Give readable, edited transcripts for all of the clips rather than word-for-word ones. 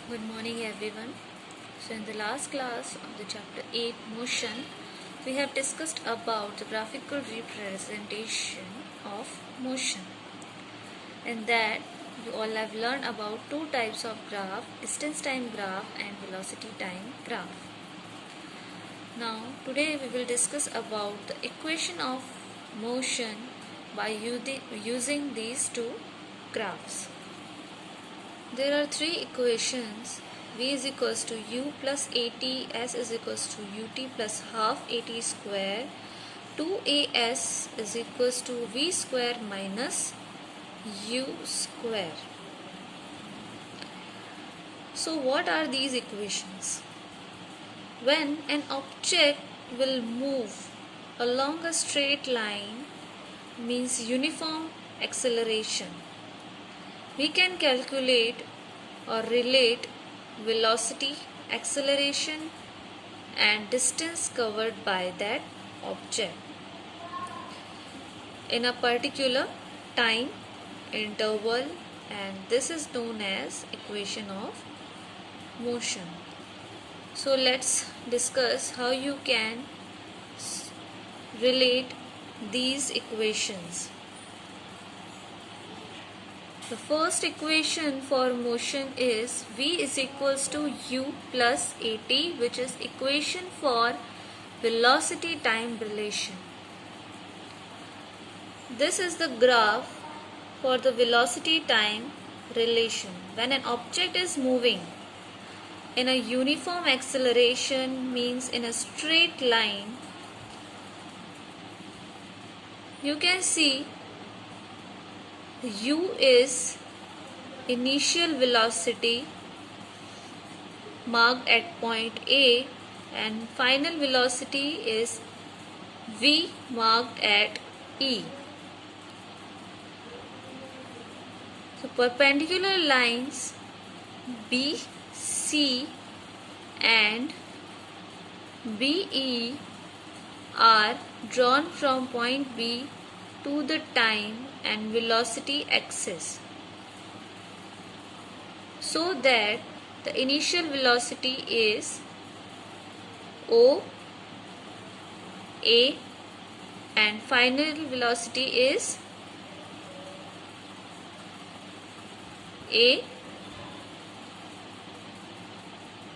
Good morning everyone. So in the last class of the chapter 8 motion, we have discussed about the graphical representation of motion. In that you all have learned about two types of graph, distance time graph and velocity time graph. Now today we will discuss about the equation of motion by using these two graphs. There are three equations: v is equals to u plus at, s is equals to ut plus half at square, 2as is equals to v square minus u square. So what are these equations? When an object will move along a straight line means uniform acceleration. We can calculate or relate velocity, acceleration and distance covered by that object in a particular time interval, and this is known as equation of motion. So let's discuss how you can relate these equations. The first equation for motion is v is equals to u plus at, which is equation for velocity time relation. This is the graph for the velocity time relation. When an object is moving in a uniform acceleration, means in a straight line, you can see u is initial velocity marked at point A and final velocity is v marked at E. So perpendicular lines BC and BE are drawn from point B to the time and velocity axis, so that the initial velocity is O A and final velocity is A.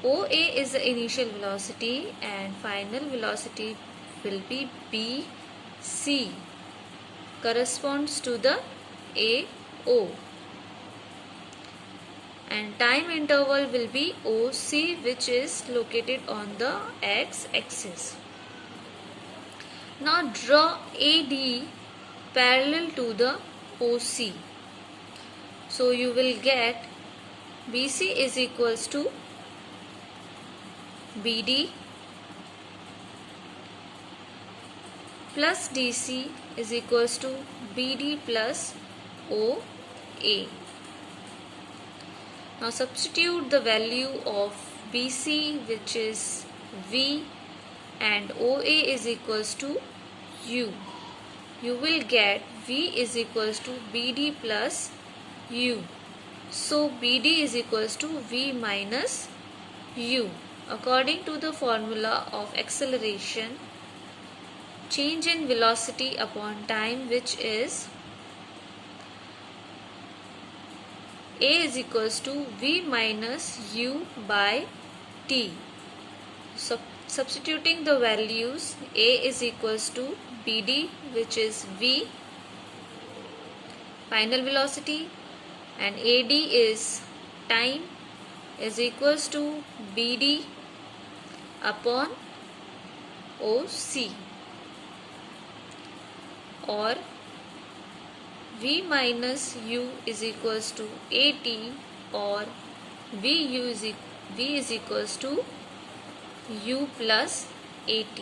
OA is the initial velocity and final velocity will be BC, corresponds to the AO, and time interval will be OC, which is located on the x-axis. Now draw AD parallel to the OC. So you will get BC is equals to BD plus DC is equals to BD plus OA. Now substitute the value of BC, which is V, and OA is equals to U. You will get V is equals to BD plus U. So BD is equals to V minus U. According to the formula of acceleration, change in velocity upon time, which is A is equals to V minus U by T. So substituting the values, A is equals to BD, which is V final velocity, and AD is time, is equals to BD upon OC, or V minus U is equals to AT, or V is equals to U plus AT.